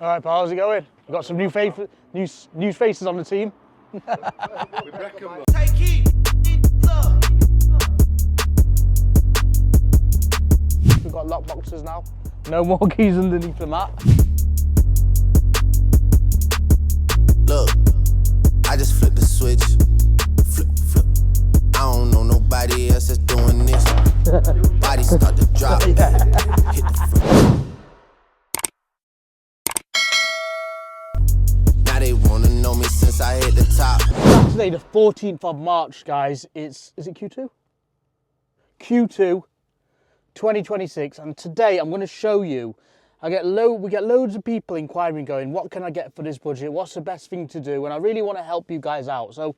All right, pal, how's it going? We've got some new faces on the team. Take heat. Look. We've got lock boxes now. No more keys underneath the mat. Look, I just flipped the switch. Flip, flip. I don't know nobody else that's doing this. Body start to drop. Hit the front. Now they wanna know me since I hit the top. Saturday, the 14th of March, guys. Is it Q2? Q2 2026, and today I'm going to show you. We get loads of people inquiring, going, what can I get for this budget? What's the best thing to do? And I really want to help you guys out. So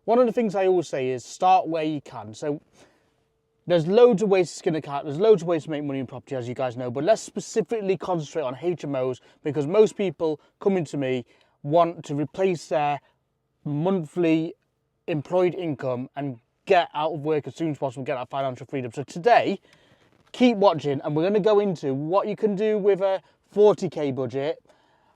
one of the things I always say is start where you can. So there's loads of ways to skin a cat. There's loads of ways to make money in property, as you guys know. But let's specifically concentrate on HMOs, because most people coming to me want to replace their monthly employed income and get out of work as soon as possible, get that financial freedom. So today, keep watching, and we're going to go into what you can do with a 40k budget,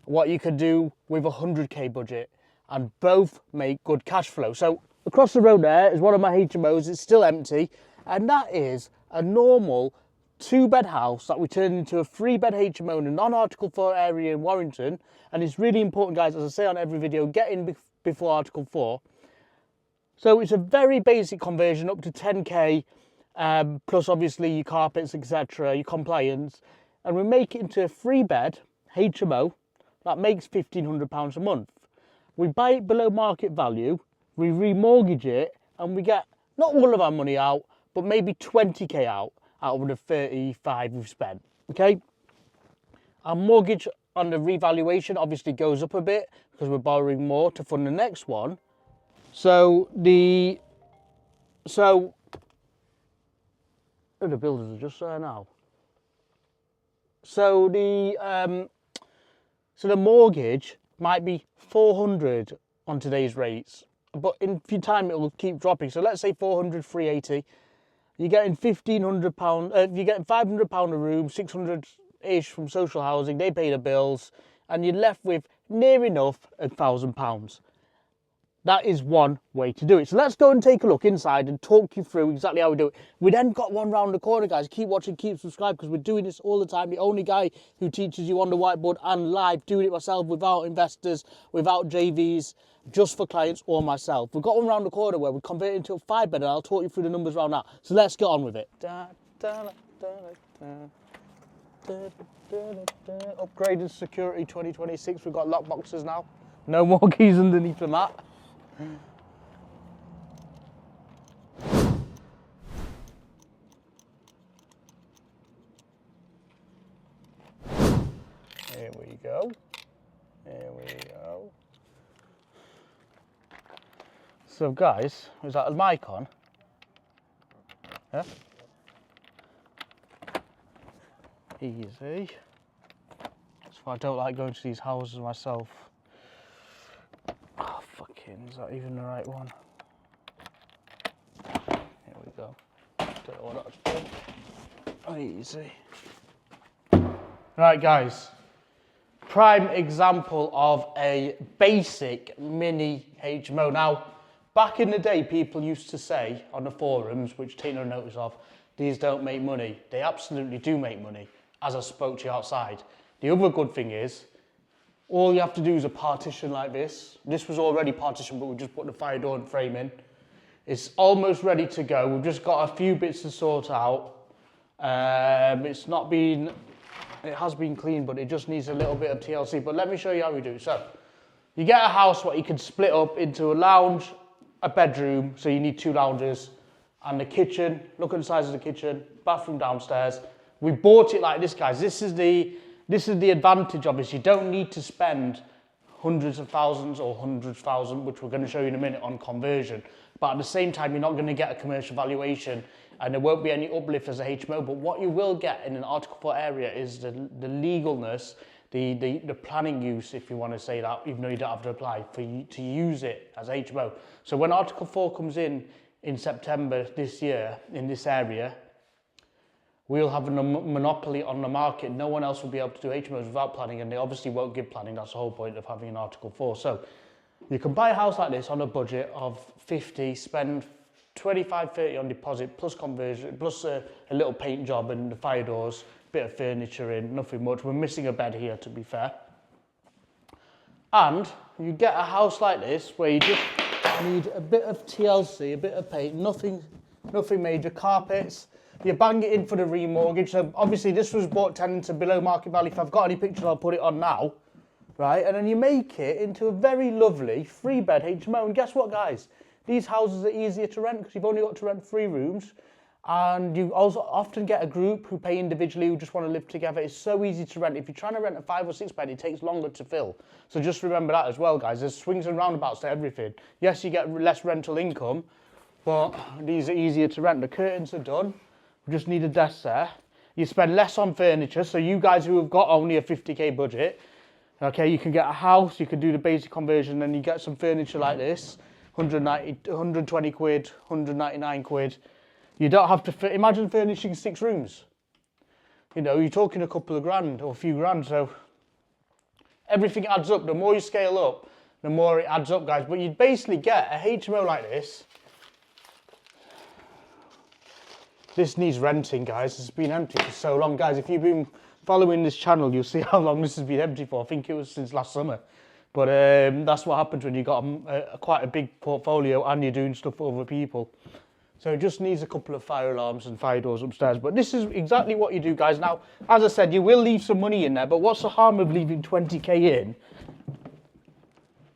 what you can do with a 100k budget, and both make good cash flow. So across the road there is one of my HMOs. It's still empty, and that is a normal 2-bed house that we turned into a 3-bed HMO in a non-Article 4 area in Warrington. And it's really important, guys, as I say on every video, get in before Article 4. So it's a very basic conversion up to 10k, plus obviously your carpets, etc., your compliance, and we make it into a 3-bed HMO that makes £1,500 a month. We buy it below market value, we remortgage it, and we get not all of our money out, but maybe 20k out of the 35 we've spent. Okay, our mortgage on the revaluation obviously goes up a bit because we're borrowing more to fund the next one. So the builders are just there now. So the mortgage might be 400 on today's rates, but in time it will keep dropping. So let's say 400, 380. You're getting £1,500. You're getting £500 a room, 600-ish from social housing. They pay the bills, and you're left with near enough £1,000. That is one way to do it. So let's go and take a look inside and talk you through exactly how we do it. We then got one round the corner, guys. Keep watching, keep subscribed, because we're doing this all the time. The only guy who teaches you on the whiteboard and live, doing it myself without investors, without JVs, just for clients or myself. We've got one round the corner where we convert it into a 5-bed, and I'll talk you through the numbers around that. So let's get on with it. Upgraded security 2026. We've got lock boxes now. No more keys underneath the mat. Here we go. Here we go. So guys, is that a mic on? Yeah? Easy. That's why I don't like going to these houses myself. Oh, fucking, is that even the right one? Here we go. Don't know what that's for. Easy. Right, guys. Prime example of a basic mini HMO. Now, back in the day, people used to say on the forums, which take no notice of, these don't make money. They absolutely do make money, as I spoke to you outside. The other good thing is, all you have to do is a partition like this. This was already partitioned, but we just put the fire door and frame in. It's almost ready to go. We've just got a few bits to sort out. It's not been, it has been cleaned, but it just needs a little bit of TLC. But let me show you how we do it. So, you get a house what you can split up into a lounge, a bedroom, so you need 2 lounges, and the kitchen. Look at the size of the kitchen, bathroom downstairs. We bought it like this, guys. This is the advantage of this. You don't need to spend hundreds of thousands or hundreds of thousands, which we're going to show you in a minute, on conversion. But at the same time, you're not going to get a commercial valuation, and there won't be any uplift as a HMO. But what you will get in an Article 4 area is the legalness, the planning use, if you want to say that, even though you don't have to apply, for you to use it as HMO. So when Article 4 comes in September this year in this area, we'll have a monopoly on the market. No one else will be able to do HMOs without planning, and they obviously won't give planning. That's the whole point of having an Article 4. So you can buy a house like this on a budget of 50, spend 25, 30 on deposit, plus conversion, plus a little paint job and the fire doors, bit of furniture in, nothing much. We're missing a bed here, to be fair. And you get a house like this where you just need a bit of TLC, a bit of paint, nothing major, carpets. You bang it in for the remortgage. So obviously this was bought tenanted below market value. If I've got any pictures, I'll put it on now. Right, and then you make it into a very lovely 3-bed HMO. And guess what, guys? These houses are easier to rent because you've only got to rent 3 rooms. And you also often get a group who pay individually who just want to live together. It's so easy to rent. If you're trying to rent a 5 or 6 bed, it takes longer to fill. So just remember that as well, guys. There's swings and roundabouts to everything. Yes, you get less rental income, but these are easier to rent. The curtains are done. We just need a desk there. You spend less on furniture. So you guys who have got only a 50k budget, okay, you can get a house, you can do the basic conversion, then you get some furniture like this, 120 quid, 199 quid. You don't have to, imagine furnishing 6 rooms. You know, you're talking a couple of grand or a few grand, so everything adds up. The more you scale up, the more it adds up, guys. But you'd basically get a HMO like this. This needs renting, guys. It's been empty for so long. Guys, if you've been following this channel, you'll see how long this has been empty for. I think it was since last summer. But that's what happens when you've got quite a big portfolio and you're doing stuff for other people. So it just needs a couple of fire alarms and fire doors upstairs. But this is exactly what you do, guys. Now, as I said, you will leave some money in there, but what's the harm of leaving 20k in,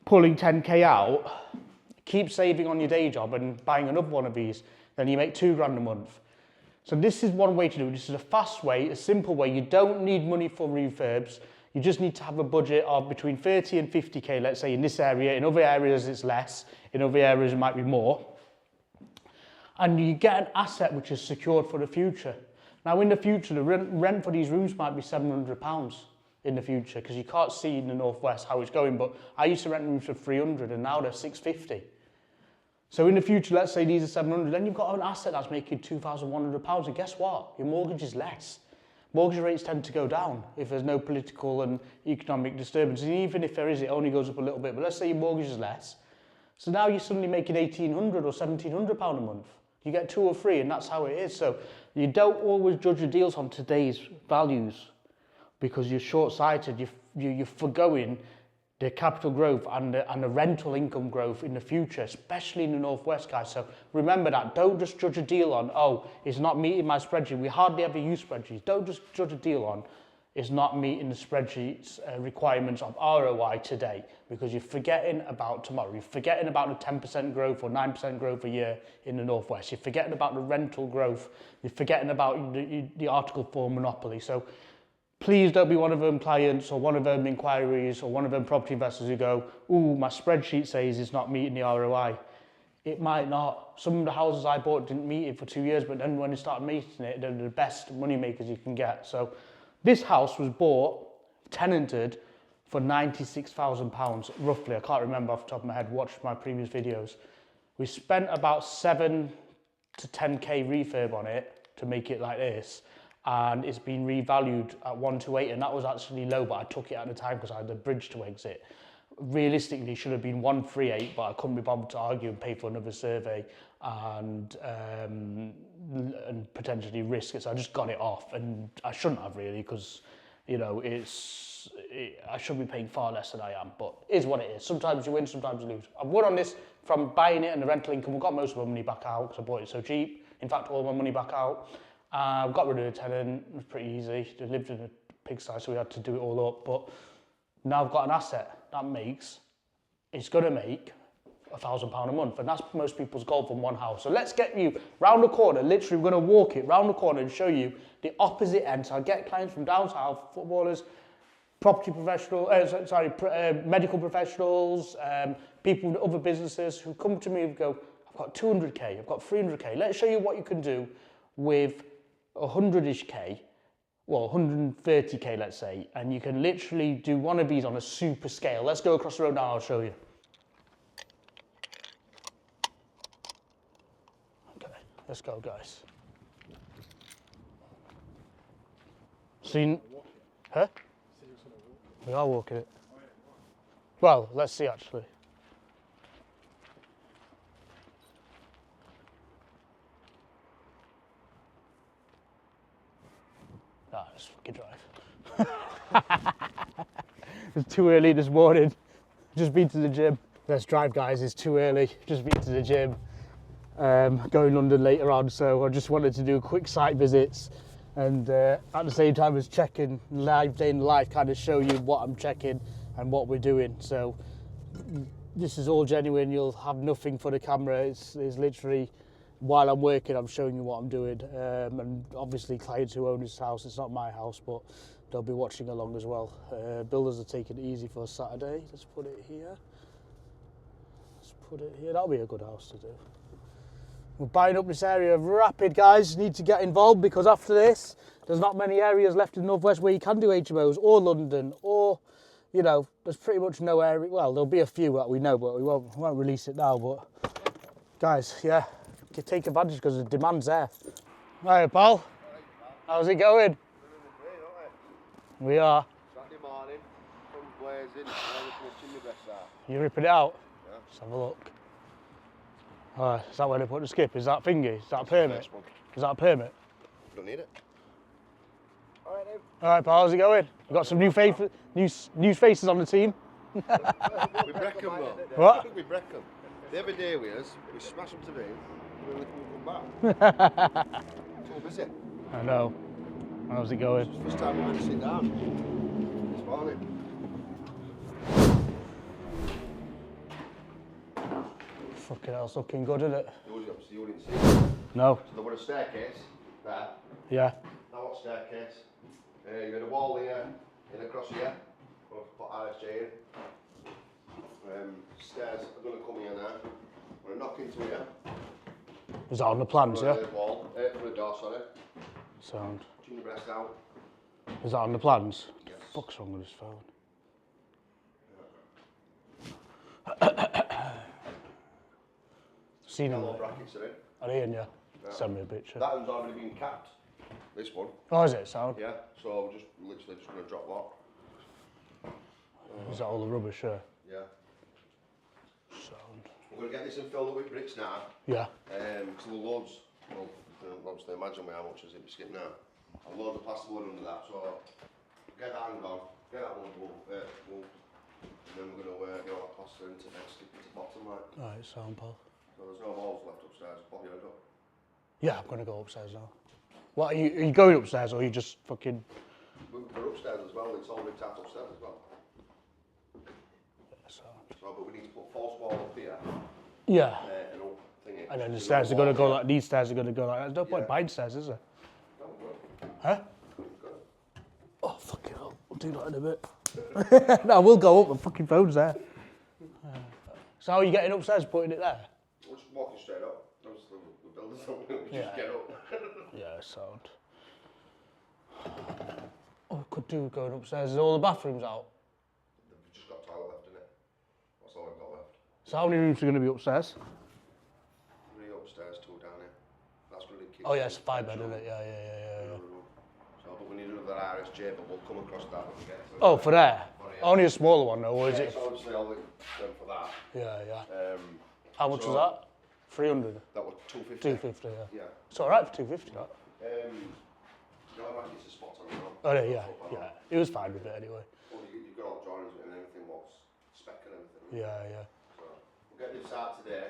pulling 10k out, keep saving on your day job and buying another one of these, then you make 2 grand a month. So this is one way to do it. This is a fast way, a simple way. You don't need money for refurbs. You just need to have a budget of between 30 and 50k, let's say, in this area. In other areas, it's less. In other areas, it might be more. And you get an asset which is secured for the future. Now, in the future, the rent for these rooms might be £700 in the future because you can't see in the northwest how it's going. But I used to rent rooms for 300 and now they're 650. So in the future, let's say these are 700, then you've got an asset that's making £2,100. And guess what? Your mortgage is less. Mortgage rates tend to go down if there's no political and economic disturbance. And even if there is, it only goes up a little bit. But let's say your mortgage is less. So now you're suddenly making £1,800 or £1,700 a month. You get 2 or 3 and that's how it is. So you don't always judge your deals on today's values because you're short-sighted. You're forgoing the capital growth and the rental income growth in the future, especially in the northwest, guys. So remember that. Don't just judge a deal on, oh, it's not meeting my spreadsheet. We hardly ever use spreadsheets. Don't just judge a deal on, it's not meeting the spreadsheet's requirements of ROI today because you're forgetting about tomorrow. You're forgetting about the 10% growth or 9% growth a year in the northwest. You're forgetting about the rental growth. You're forgetting about the Article 4 monopoly. So please don't be one of them clients or one of them inquiries or one of them property investors who go, ooh, my spreadsheet says it's not meeting the ROI. It might not. Some of the houses I bought didn't meet it for 2 years, but then when they started meeting it, they're the best money makers you can get. So this house was bought, tenanted, for £96,000, roughly. I can't remember off the top of my head. Watch my previous videos. We spent about 7 to 10k refurb on it to make it like this. And it's been revalued at 128, and that was actually low, but I took it at the time because I had the bridge to exit. Realistically, it should have been 138, but I couldn't be bothered to argue and pay for another survey and potentially risk it. So I just got it off, and I shouldn't have really, because you know I should be paying far less than I am. But it is what it is. Sometimes you win, sometimes you lose. I've won on this from buying it and the rental income. We got most of my money back out because I bought it so cheap. In fact, all my money back out. Got rid of the tenant. It was pretty easy. They lived in a pigsty, so we had to do it all up. But now I've got an asset that it's going to make £1,000 a month, and that's most people's goal from one house. So let's get you round the corner. Literally, we're going to walk it round the corner and show you the opposite end. So I get clients from down south, footballers, property professionals, medical professionals, people with other businesses who come to me and go, I've got 200k, I've got 300k. Let's show you what you can do with 100-ish k. Well, 130k, let's say, and you can literally do one of these on a super scale. Let's go across the road now, I'll show you. Okay, let's go, guys. Seen? Huh? We are walking it. Well, let's see actually. Ah, let's fucking drive. It's too early this morning. Just been to the gym. Let's drive, guys. It's too early. Just been to the gym. Going London later on, so I just wanted to do quick site visits and at the same time as checking live day in life, kind of show you what I'm checking and what we're doing. So this is all genuine. You'll have nothing for the camera. It's literally while I'm working, I'm showing you what I'm doing. And obviously clients who own this house, it's not my house, but they'll be watching along as well. Builders are taking it easy for Saturday. Let's put it here. Let's put it here. That'll be a good house to do. We're buying up this area of Rapid, guys. Need to get involved because after this, there's not many areas left in the Northwest where you can do HMOs or London or, you know, there's pretty much no area. Well, there'll be a few that we know, but we won't release it now. But guys, yeah, take advantage because the demand's there. Right, pal. How's it going? We are. Saturday morning, sun blazing, You ripping it out? Yeah. Let's have a look. Alright, is that where they put the skip? Is that thingy? Is that a permit? Is that a permit? Don't need it. Alright, pal, how's it going? We've got some new faces on the team. We break them though. What? We break them. They have a day with us, we smash them today, and then we come back. Too busy. I know. How's it going? First time we're going to sit down this morning. Fucking hell, it's looking good, isn't it? You wouldn't see it. No. So there was a staircase there. Yeah. Now what staircase? You had a wall here, and across here. We'll put RSJ in. Stairs are going to come here now. We're going to knock into here. Is that on the plans, yeah? Wall, for the door, sorry. Sound. Chin your breast out. Is that on the plans? Yes. What the fuck's wrong with this phone? Seen them? Yellow brackets are in. Are they in, yeah? Send me a picture. That one's already been capped. This one. Oh, is it? Sound? Yeah. So we're just literally just going to drop that. Is that all the rubbish, yeah? Yeah. Sound. We're going to get this and filled up with bricks now. Yeah. So the loads, well, obviously imagine how much is it we skip now. A load of plasterboard under that, so get that hanged on, get that one wool, and then we're going to get all that plaster into and skip it to the bottom, like. Alright, sound, pal. So there's no walls left upstairs, pop your head up. Yeah, I'm going to go upstairs now. What, are you going upstairs or are you just fucking... We're upstairs as well, it's all ripped out upstairs as well. Yeah, sound. So, but we need to put false wall up here, Yeah. and all thingy. And then the stairs are going to go like, these stairs are going to go like, there's no point buying stairs, is there? That would work. Huh? Good. Oh, fucking hell. We'll do that in a bit. No, we'll go up, the fucking phone's there. So how are you getting upstairs, putting it there? We're just walking straight up. Obviously, the builders don't we Yeah. just get up. Yeah, sound. Oh, could do going upstairs. Is all the bathrooms out? We've just got toilet left in it. That's all we've got left. So how many rooms are going to be upstairs? 3 upstairs, 2 down here. That's really kitchen. Oh yeah, it's a 5-bed, isn't it? Yeah. So, but we need another RSJ, but we'll come across that when we get to it. Oh, for there? For here. Only a smaller one though, or is Yeah, it? so obviously all the for that. Yeah. Um, How much so was that? 300? That was 250. 250, yeah. Yeah. It's alright for 250, that. No, I like it's a spot on the wall. Oh yeah. It was fine with it anyway. Well, you've got all the drawings and everything, what's spec and everything. Yeah. So, we'll get this out today.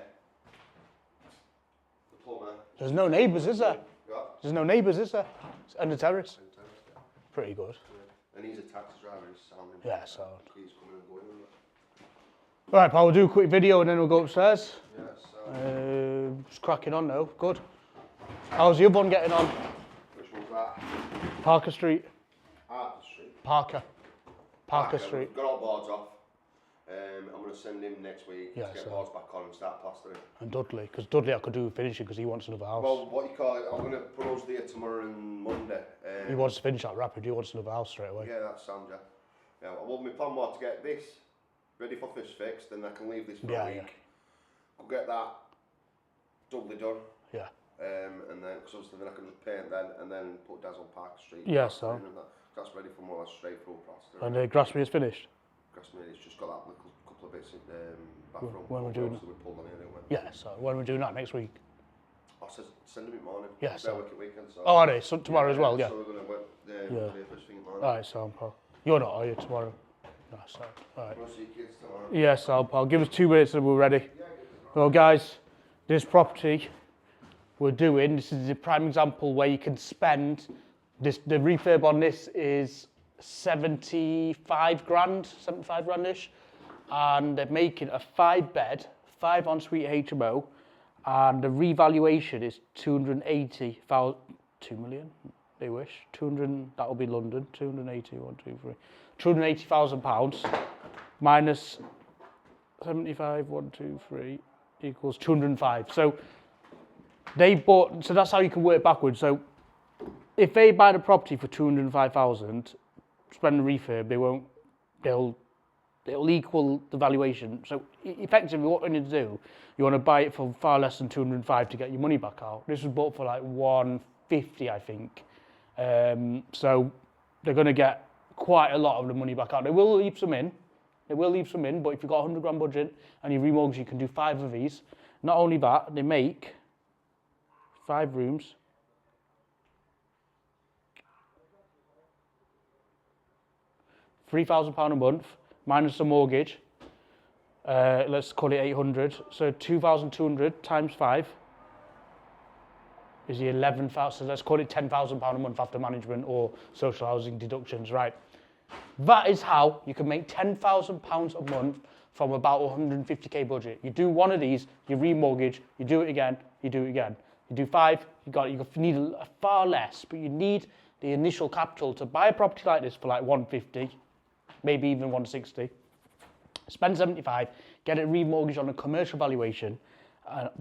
The plumber. There's no neighbours, is there? Got? There's no neighbours, is there? And the terrace? Pretty good. And he's a taxi driver, he's sounding. Yeah, sound. He's coming and going. Right, pal, we'll do a quick video and then we'll go upstairs. Yeah, so. Just cracking on now, good. How's the other one getting on? Which one's that? Parker Street. Arthur Street. Parker Street. We've got all boards off. I'm going to send him next week Yeah, to get so- boards back on and start plastering. And Dudley, because Dudley I could do finishing because he wants another house. Well, what you call it, I'm going to put us there tomorrow and Monday. He wants to finish that rapid, he wants another house straight away. Yeah, that's sound, yeah. Yeah, well, my plan was to get this ready for fish fixed, then I can leave this for a week. We'll get that doubly done. Yeah. And then, because obviously then I can just paint then, and then put Daz on Park Street. Yeah, so. That's ready for more or less straight through plaster. And the grass is finished? Grass made, it's just got that little couple of bits in bathroom. When we're doing it? We pulled on here, didn't we? Yeah, so when we're doing that next week? I said send them in morning. Yeah, They're so- working weekend, so... Oh, are they? So tomorrow as well, yeah. So we're going to work Yeah. first thing in the morning. Alright, so pal. You're not, are you, tomorrow? No, so, alright. We'll see you kids tomorrow. Yes, pal. Give us 2 minutes and we're ready. Well, guys, this property we're doing, this is a prime example where you can spend, the refurb on this is 75 grand-ish, and they're making a 5-bed, 5 ensuite HMO, and the revaluation is 280,000, 2 million, they wish, 200, that'll be London, 280, 1, 2, 3, 280,000 pounds, minus 75, 1, 2, 3, equals 205. So they bought, so that's how you can work backwards. So if they buy the property for 205,000, spend the refurb, it'll equal the valuation. So effectively what you need to do, you want to buy it for far less than 205 to get your money back out. This was bought for like 150, I think. So they're going to get quite a lot of the money back out. They will leave some in. But if you've got a 100 grand budget and you remortgage, you can do 5 of these. Not only that, they make 5 rooms. £3,000 a month, minus the mortgage. Let's call it 800. So 2,200 times 5 is the 11,000. So let's call it £10,000 a month after management or social housing deductions, right? That is how you can make £10,000 a month from about 150k budget. You do one of these, you remortgage, you do it again, you do it again. You do 5, you need a far less, but you need the initial capital to buy a property like this for like 150, maybe even 160. Spend 75, get it remortgaged on a commercial valuation,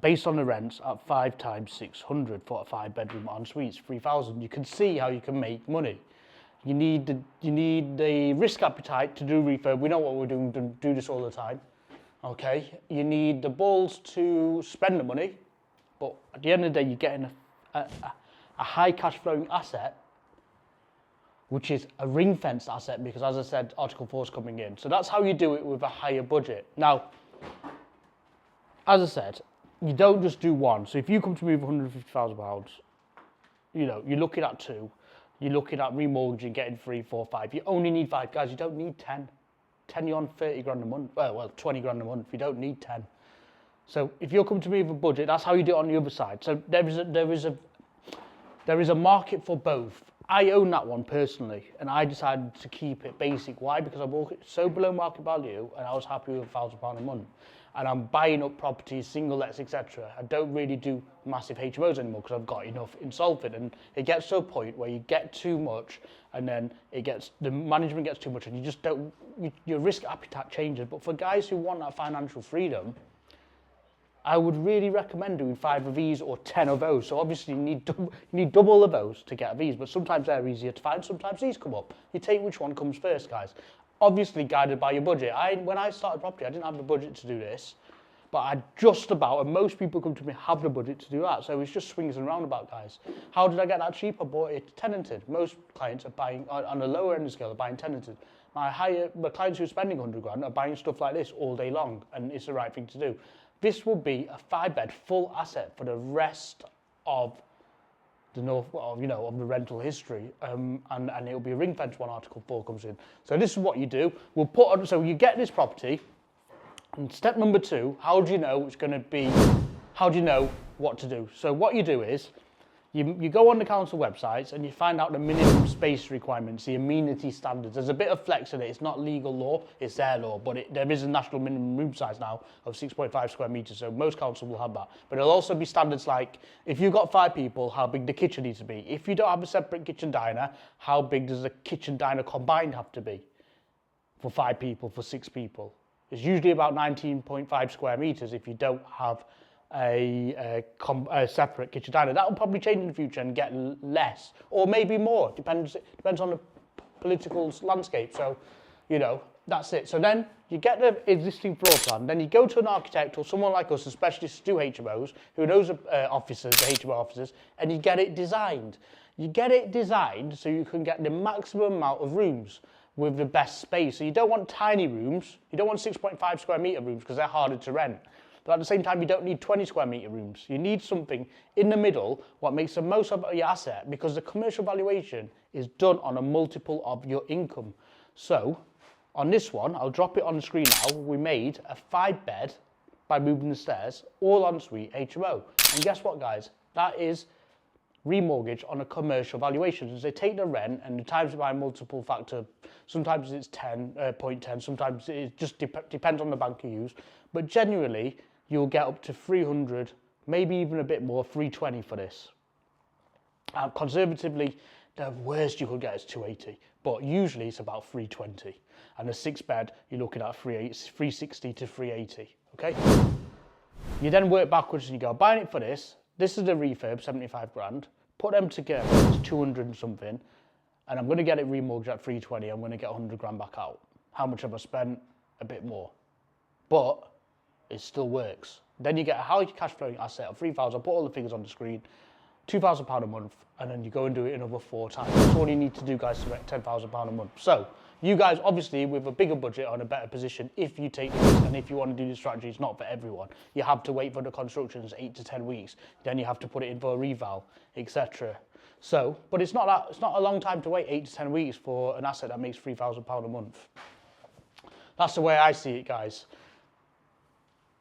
based on the rents at 5 times 600 for a 5-bedroom ensuite, 3,000. You can see how you can make money. You need the risk appetite to do refurb. We know what we're doing, do this all the time. Okay. You need the balls to spend the money, but at the end of the day, you're getting a high cash flowing asset, which is a ring fenced asset because, as I said, Article 4 is coming in. So that's how you do it with a higher budget. Now, as I said, you don't just do one. So if you come to me with £150,000, you're looking at 2. You're looking at remortgaging, getting 3, 4, 5. You only need 5, guys. You don't need 10. 10, you're on 30 grand a month. Well, 20 grand a month. You don't need 10. So if you're coming to me with a budget, that's how you do it on the other side. So there is a market for both. I own that one personally, and I decided to keep it basic. Why? Because I bought it so below market value, and I was happy with £1,000 a month. And I'm buying up properties, single lets, etc. I don't really do massive HMOs anymore because I've got enough in Salford, and it gets to a point where you get too much, and then the management gets too much, and you just don't. Your risk appetite changes. But for guys who want that financial freedom, I would really recommend doing 5 of these or 10 of those. So obviously you need double of those to get these, but sometimes they're easier to find. Sometimes these come up. You take which one comes first, guys. Obviously guided by your budget. When I started property, I didn't have the budget to do this, but I just about, and most people come to me, have the budget to do that. So it's just swings and roundabouts, guys. How did I get that cheap? I bought it tenanted. Most clients are buying, on the lower end of the scale, are buying tenanted. My clients who are spending 100 grand are buying stuff like this all day long, and it's the right thing to do. This will be a 5-bed full asset for the rest of the of the rental history, and it'll be a ring fence when Article 4 comes in. So this is what you do. So you get this property, and step number 2, how do you know it's going to be? How do you know what to do? So what you do is you go on the council websites and you find out the minimum space requirements, the amenity standards. There's a bit of flex in it. It's not legal law, it's their law, but there is a national minimum room size now of 6.5 square metres, so most councils will have that. But there'll also be standards like, if you've got 5 people, how big the kitchen needs to be. If you don't have a separate kitchen diner, how big does the kitchen diner combined have to be? For 5 people, for 6 people. It's usually about 19.5 square metres if you don't have a separate kitchen diner. That will probably change in the future and get less, or maybe more. Depends on the political landscape. So, that's it. So then you get the existing floor plan. Then you go to an architect or someone like us, a specialist to do HMOs, who knows officers, the HMO officers, and you get it designed. You get it designed so you can get the maximum amount of rooms with the best space. So you don't want tiny rooms. You don't want 6.5 square metre rooms because they're harder to rent. But at the same time, you don't need 20 square metre rooms. You need something in the middle, what makes the most of your asset, because the commercial valuation is done on a multiple of your income. So on this one, I'll drop it on the screen now. We made a 5-bed by moving the stairs, all ensuite HMO. And guess what, guys? That is remortgage on a commercial valuation. They take the rent and the times by multiple factor. Sometimes it's 0.10, sometimes it just depends on the bank you use. But generally, you'll get up to 300, maybe even a bit more, 320 for this. Conservatively, the worst you could get is 280, but usually it's about 320. And a 6-bed, you're looking at 360 to 380, okay? You then work backwards and you go, buying it for this. This is the refurb, 75 grand. Put them together, it's 200 and something. And I'm going to get it remortgaged at 320. I'm going to get 100 grand back out. How much have I spent? A bit more. But it still works. Then you get a high cash flowing asset of 3,000. Put all the figures on the screen. £2,000 a month. And then you go and do it another 4 times. That's all you need to do, guys, to make £10,000 a month. So you guys, obviously, with a bigger budget, are in a better position if you take the risk. And if you want to do this strategy, it's not for everyone. You have to wait for the constructions 8 to 10 weeks. Then you have to put it in for a reval, etc. So, but it's not a long time to wait, 8 to 10 weeks for an asset that makes £3,000 a month. That's the way I see it, guys.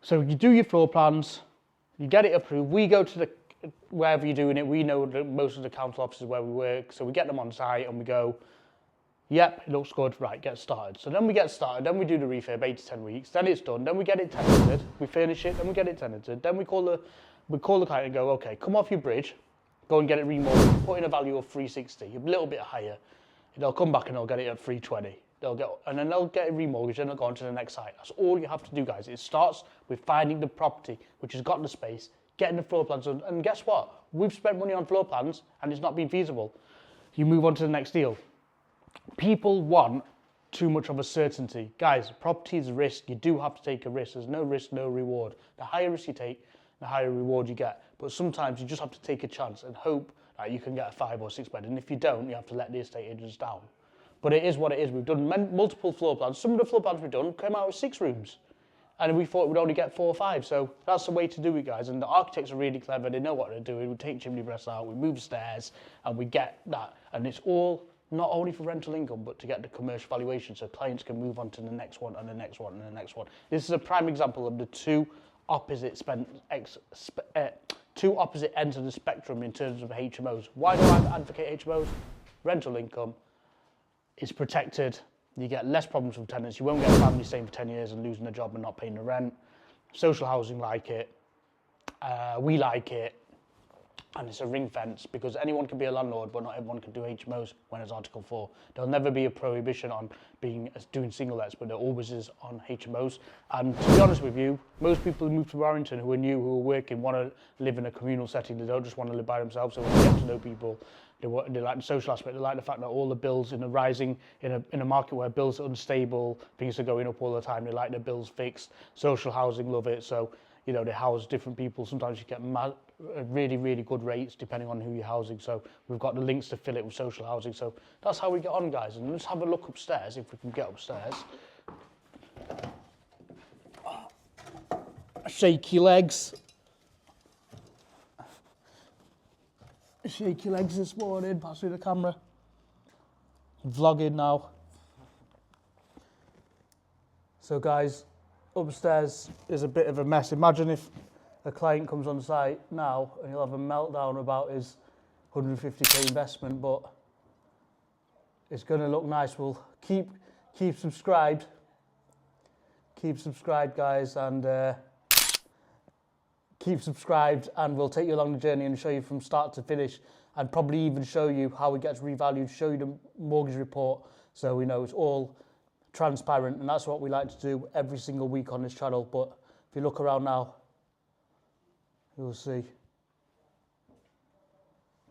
So you do your floor plans, you get it approved. We go to wherever you're doing it. We know most of the council offices where we work, so we get them on site and we go, yep, it looks good, right, get started. So then we get started, then we do the refurb, 8 to 10 weeks, then it's done, then we get it tenanted, we furnish it, then we get it tenanted, then we call the client and go, okay, come off your bridge, go and get it remortgaged, put in a value of 360, a little bit higher. They'll come back and they'll get it at 320. And then they'll get it remortgaged and they'll go on to the next site. That's all you have to do, guys. It starts with finding the property, which has got the space, getting the floor plans done. And guess what? We've spent money on floor plans and it's not been feasible. You move on to the next deal. People want too much of a certainty. Guys, property is risk. You do have to take a risk. There's no risk, no reward. The higher risk you take, the higher reward you get. But sometimes you just have to take a chance and hope that you can get a 5 or 6 bed. And if you don't, you have to let the estate agents down. But it is what it is. We've done multiple floor plans. Some of the floor plans we've done came out with 6 rooms. And we thought we'd only get 4 or 5. So that's the way to do it, guys. And the architects are really clever. They know what they're doing. We take chimney breasts out, we move stairs, and we get that. And it's all not only for rental income, but to get the commercial valuation so clients can move on to the next one and the next one and the next one. This is a prime example of the two opposite ends of the spectrum in terms of HMOs. Why do I advocate HMOs? Rental income is protected. You get less problems with tenants. You won't get a family staying for 10 years and losing a job and not paying the rent. Social housing like it. We like it. And it's a ring fence because anyone can be a landlord, but not everyone can do HMOs when it's Article 4. There'll never be a prohibition on doing single lets, but there always is on HMOs. And to be honest with you, most people who move to Warrington who are new, who are working, want to live in a communal setting. They don't just want to live by themselves. So when they get to know people, they like the social aspect. They like the fact that all the bills in a market where bills are unstable, things are going up all the time. They like their bills fixed. Social housing, love it. So, you know, they house different people. Sometimes you get really, really good rates depending on who you're housing. So we've got the links to fill it with social housing. So that's how we get on, guys. And let's have a look upstairs, if we can get upstairs. Shaky legs. Shaky legs this morning, pass through the camera. Vlogging now. So guys, upstairs is a bit of a mess. Imagine if a client comes on site now and he'll have a meltdown about his 150k investment, but it's going to look nice. We'll keep subscribed. Keep subscribed, guys, and keep subscribed, and we'll take you along the journey and show you from start to finish, and probably even show you how it gets revalued, show you the mortgage report, so we know it's all transparent. And that's what we like to do every single week on this channel. But if you look around now, you'll see.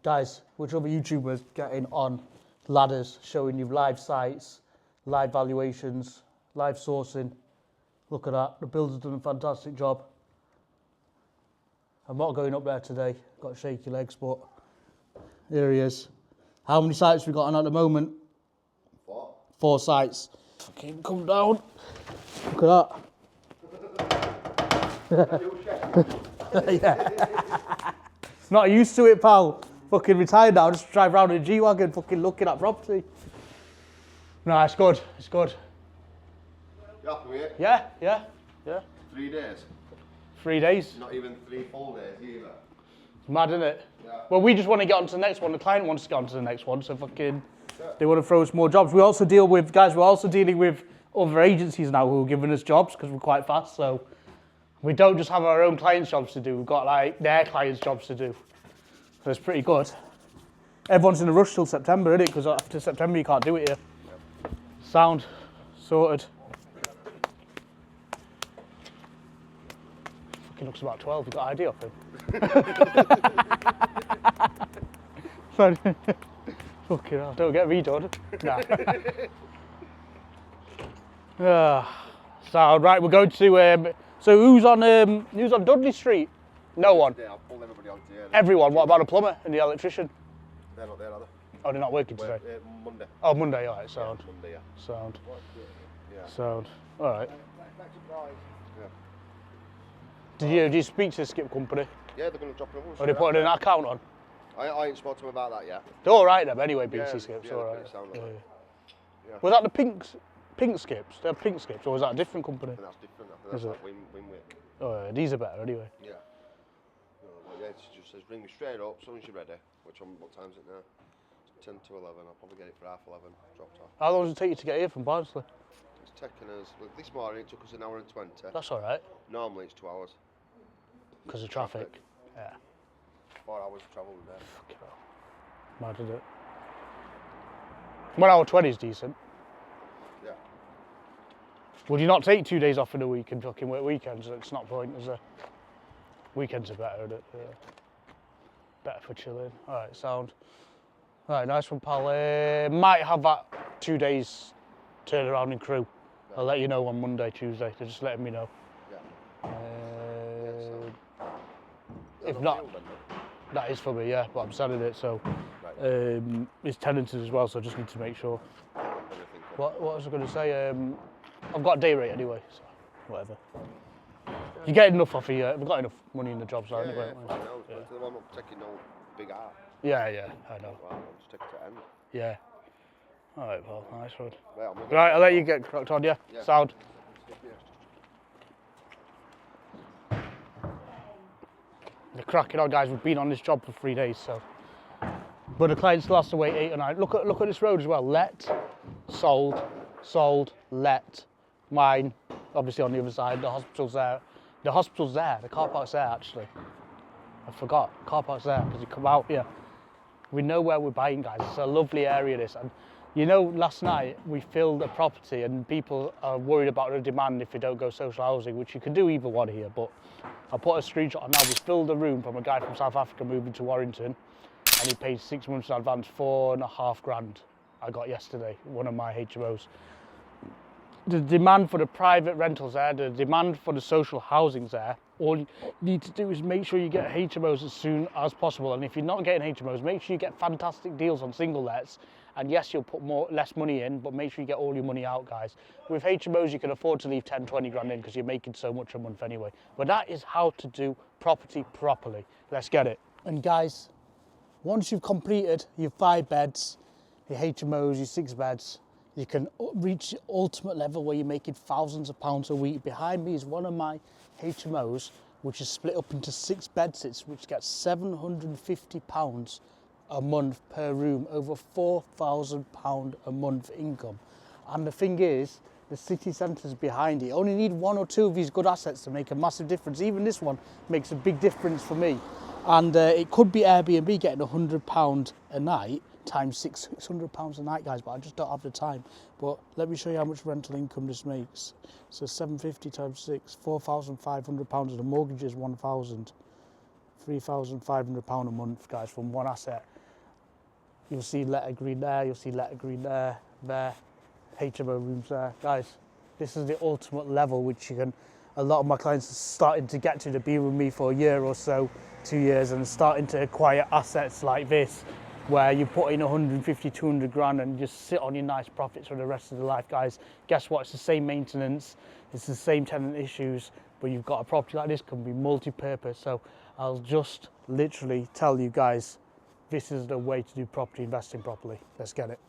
Guys, which other YouTubers getting on ladders, showing you live sites, live valuations, live sourcing? Look at that. The builder's done a fantastic job. I'm not going up there today. Got shaky legs, but Here he is. How many sites we got on at the moment? 4. 4 sites. Fucking come down. Look at that. Yeah. Not used to it, pal. Fucking retired now. Just drive around in a G-Wagon, fucking looking at property. No, it's good. It's good. You happy with it? Yeah. 3 days. 3 days. Not even 3 full days either. It's mad, isn't it? Yeah. Well, we just want to get on to the next one. The client wants to get on to the next one, so fucking they want to throw us more jobs. We also deal with, guys, we're also dealing with other agencies now who are giving us jobs because we're quite fast, so we don't just have our own clients' jobs to do. We've got like their clients' jobs to do. So it's pretty good. Everyone's in a rush till September, isn't it? Because after September you can't do it here. Yep. Sound. Sorted. Fucking looks about 12. You got ID off him? Fucking hell. Don't get redone. Nah. Sound. Right, we're going to... so who's on Dudley Street? No one. Yeah, I'll pull everybody on to here. Everyone. What about the plumber and the electrician? They're not there, are they? Oh, they're not working today? Monday. Oh, Monday, alright, sound. Yeah, Monday, yeah. Sound. Yeah. Sound. Alright. Yeah. Did you speak to the skip company? Yeah, they're going to drop it. Or they put an account on? I ain't spoken to them about that yet. They're alright then, anyway, BC Yeah, skips, yeah, alright. it sounded like yeah. Was that the pink skips? They're pink skips, or was that a different company? I think that's different. I think that's Is like Winwick. Oh, yeah, these are better anyway. Yeah. Well, yeah, it just says ring me straight up as soon as you're ready. What time is it now? 10 to 11. I'll probably get it for 11:30. Dropped off. How long does it take you to get here from Barnsley? It's taken us. Well, this morning it took us 1 hour and 20. That's alright. Normally it's 2 hours. Because of traffic. Yeah. 4 hours of travel a day. Fucking hell. Mad, isn't it? 1 hour 20 is decent. Yeah. Would you not take 2 days off in a week and fucking work weekends? It's not point, is there? Weekends are better, isn't it? Yeah. Better for chilling. Alright, sound. Alright, nice one, pal. Might have that 2 days turnaround in crew. Yeah. I'll let you know on Monday, Tuesday. They're just letting me know. Yeah. If not, that is for me, yeah, but I'm selling it, so right. It's tenanted as well, so I just need to make sure. What was I going to say? I've got a day rate anyway, so whatever. You get enough off here. We've got enough money in the job, so anyway. Yeah. I'm not taking no big art. Yeah, I know. Well, I'll just take it to end. Yeah. All right, pal. Nice one. Well, Right, I'll let you get cracked on, yeah? Sound. The cracking on, guys. We've been on this job for 3 days, so. But the client still has to wait 8 or 9. Look at this road as well. Let, sold, let. Mine, obviously on the other side. The hospital's there. The hospital's there. The car park's there, actually. I forgot. Car park's there because you come out here. We know where we're buying, guys. It's a lovely area, this. And you know, last night we filled a property and people are worried about the demand if you don't go social housing, which you can do either one here, but I'll put a screenshot on now. We filled a room from a guy from South Africa moving to Warrington, and he paid 6 months in advance, 4.5 grand I got yesterday, one of my HMOs. The demand for the private rentals there, the demand for the social housing's there. All you need to do is make sure you get HMOs as soon as possible. And if you're not getting HMOs, make sure you get fantastic deals on single lets. And yes, you'll put less money in, but make sure you get all your money out, guys. With HMOs, you can afford to leave 10, 20 grand in because you're making so much a month anyway. But that is how to do property properly. Let's get it. And guys, once you've completed your 5 beds, your HMOs, your 6 beds, you can reach the ultimate level where you're making thousands of pounds a week. Behind me is one of my HMOs, which is split up into 6 bedsits, which gets £750 a month per room, over £4,000 a month income. And the thing is, the city centre's behind it. You only need 1 or 2 of these good assets to make a massive difference. Even this one makes a big difference for me. And it could be Airbnb getting £100 a night, times £600 a night, guys, but I just don't have the time. But let me show you how much rental income this makes. So 750 times 6, £4,500, and the mortgage is 1,000, £3,500 a month, guys, from one asset. You'll see letter green there, you'll see letter green there, HMO rooms there. Guys, this is the ultimate level which you can, a lot of my clients are starting to get to be with me for a year or so, 2 years, and starting to acquire assets like this. where you put in 150, 200 grand and just sit on your nice profits for the rest of the life, guys. Guess what? It's the same maintenance, it's the same tenant issues, but you've got a property like this can be multi-purpose. So I'll just literally tell you guys, this is the way to do property investing properly. Let's get it.